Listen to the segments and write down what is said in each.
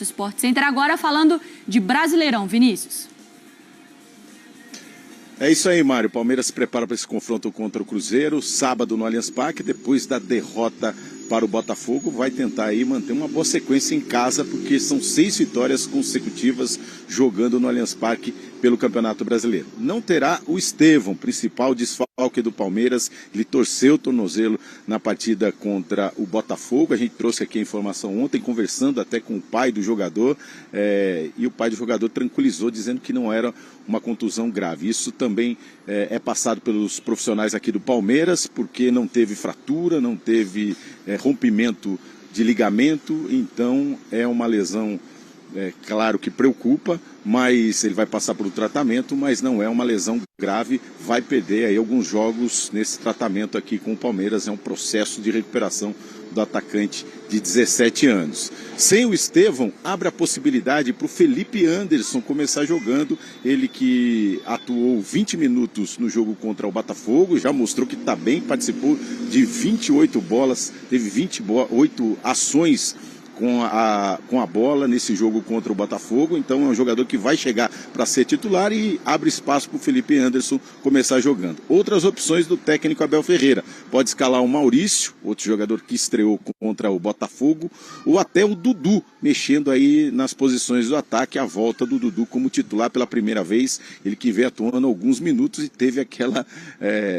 Sport Center. Agora falando de Brasileirão, Vinícius. É isso aí, Mário. O Palmeiras se prepara para esse confronto contra o Cruzeiro, sábado no Allianz Parque, depois da derrota para o Botafogo, vai tentar aí manter uma boa sequência em casa, porque são 6 vitórias consecutivas jogando no Allianz Parque pelo Campeonato Brasileiro. Não terá o Estevão, principal desfalque do Palmeiras, ele torceu o tornozelo na partida contra o Botafogo. A gente trouxe aqui a informação ontem, conversando até com o pai do jogador, e o pai do jogador tranquilizou, dizendo que não era uma contusão grave. Isso também é passado pelos profissionais aqui do Palmeiras, porque não teve fratura, não teve rompimento de ligamento, então é uma lesão, claro que preocupa, mas ele vai passar por um tratamento, mas não é uma lesão grave, vai perder aí alguns jogos nesse tratamento aqui com o Palmeiras, é um processo de recuperação do atacante de 17 anos. Sem o Estevão, abre a possibilidade para o Felipe Anderson começar jogando, ele que atuou 20 minutos no jogo contra o Botafogo, já mostrou que está bem, participou de 28 bolas, teve 28 ações com a bola nesse jogo contra o Botafogo, então é um jogador que vai chegar para ser titular e abre espaço para o Felipe Anderson começar jogando. Outras opções do técnico Abel Ferreira, pode escalar o Maurício, outro jogador que estreou contra o Botafogo, ou até o Dudu, mexendo aí nas posições do ataque, a volta do Dudu como titular pela primeira vez, ele que veio atuando alguns minutos e teve aquela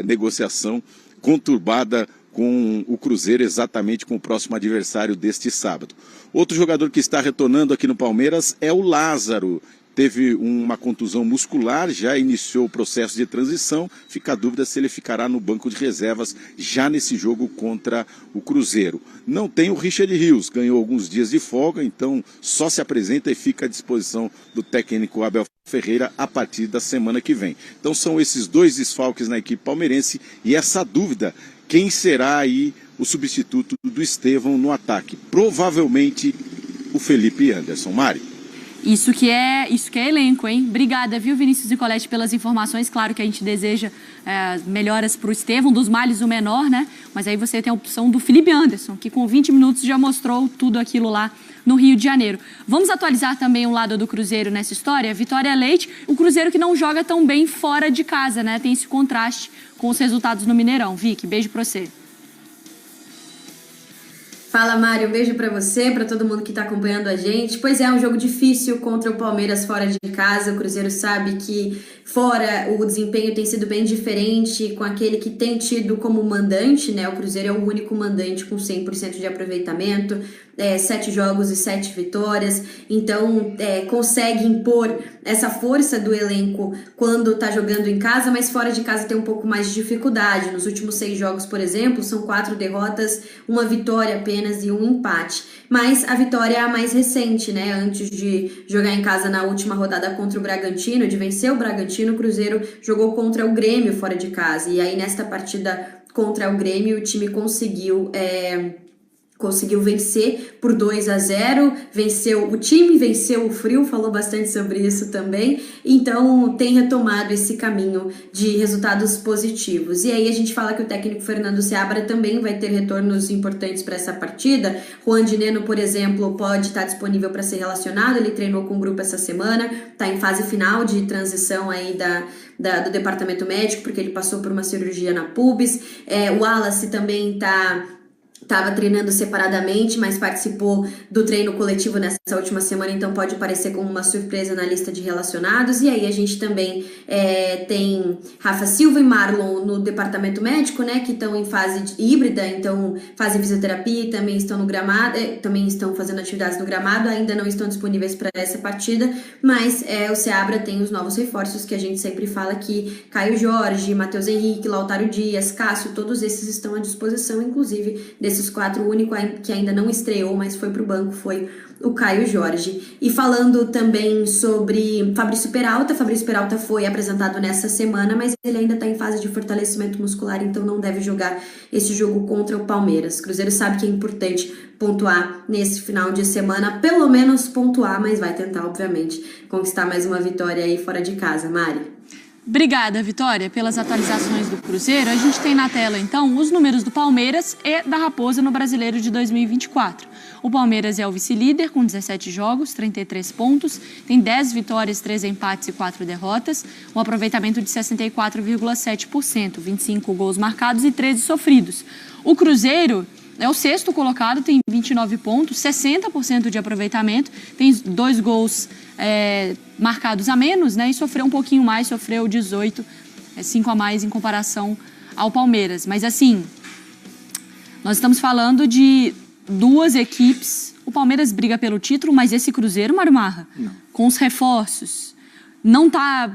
negociação conturbada com o Cruzeiro, exatamente com o próximo adversário deste sábado. Outro jogador que está retornando aqui no Palmeiras é o Lázaro. Teve uma contusão muscular, já iniciou o processo de transição, fica a dúvida se ele ficará no banco de reservas já nesse jogo contra o Cruzeiro. Não tem o Richard Rios, ganhou alguns dias de folga, então só se apresenta e fica à disposição do técnico Abel Ferreira a partir da semana que vem. Então são esses 2 desfalques na equipe palmeirense e essa dúvida, quem será aí o substituto do Estevão no ataque? Provavelmente o Felipe Anderson. Mari. Isso que é elenco, hein? Obrigada, viu, Vinícius e Colete, pelas informações. Claro que a gente deseja melhoras para o Estevão, dos males o menor, né? Mas aí você tem a opção do Felipe Anderson, que com 20 minutos já mostrou tudo aquilo lá no Rio de Janeiro. Vamos atualizar também o lado do Cruzeiro nessa história? Vitória Leite, o Cruzeiro que não joga tão bem fora de casa, né? Tem esse contraste com os resultados no Mineirão. Vicky, beijo pra você. Fala, Mário, um beijo pra você, pra todo mundo que tá acompanhando a gente. Pois é, um jogo difícil contra o Palmeiras fora de casa. O Cruzeiro sabe que fora o desempenho tem sido bem diferente com aquele que tem tido como mandante, né? O Cruzeiro é o único mandante com 100% de aproveitamento, 7 jogos e 7 vitórias. Então, consegue impor essa força do elenco quando tá jogando em casa, mas fora de casa tem um pouco mais de dificuldade. Nos últimos 6 jogos, por exemplo, são 4 derrotas, 1 vitória apenas e 1 empate. Mas a vitória é a mais recente, né? Antes de jogar em casa na última rodada contra o Bragantino, de vencer o Bragantino, o Cruzeiro jogou contra o Grêmio fora de casa. E aí, nesta partida contra o Grêmio, o time conseguiu vencer por 2-0, venceu o time, venceu o frio, falou bastante sobre isso também, então tem retomado esse caminho de resultados positivos. E aí a gente fala que o técnico Fernando Seabra também vai ter retornos importantes para essa partida. Juan Dineno, por exemplo, pode estar disponível para ser relacionado, ele treinou com o grupo essa semana, está em fase final de transição aí do departamento médico, porque ele passou por uma cirurgia na pubis. O Wallace também estava treinando separadamente, mas participou do treino coletivo nessa última semana, então pode aparecer como uma surpresa na lista de relacionados. E aí a gente também tem Rafa Silva e Marlon no departamento médico, né, que estão em fase híbrida, então fazem fisioterapia e também estão no gramado, também estão fazendo atividades no gramado, ainda não estão disponíveis para essa partida, mas o Seabra tem os novos reforços que a gente sempre fala que Caio Jorge, Matheus Henrique, Lautaro Dias, Cássio, todos esses estão à disposição, inclusive desses 4, o único que ainda não estreou, mas foi para o banco, foi o Caio Jorge. E falando também sobre Fabrício Peralta foi apresentado nessa semana, mas ele ainda está em fase de fortalecimento muscular, então não deve jogar esse jogo contra o Palmeiras. O Cruzeiro sabe que é importante pontuar nesse final de semana, pelo menos pontuar, mas vai tentar, obviamente, conquistar mais uma vitória aí fora de casa. Mari. Obrigada, Vitória, pelas atualizações do Cruzeiro. A gente tem na tela, então, os números do Palmeiras e da Raposa no Brasileiro de 2024. O Palmeiras é o vice-líder com 17 jogos, 33 pontos, tem 10 vitórias, 3 empates e 4 derrotas, um aproveitamento de 64,7%, 25 gols marcados e 13 sofridos. O Cruzeiro é o sexto colocado, tem 29 pontos, 60% de aproveitamento, tem 2 gols marcados a menos, né? E sofreu um pouquinho mais, sofreu 18, 5 a mais em comparação ao Palmeiras. Mas assim, nós estamos falando de 2 equipes. O Palmeiras briga pelo título, mas esse Cruzeiro, Mário Marra, com os reforços, não está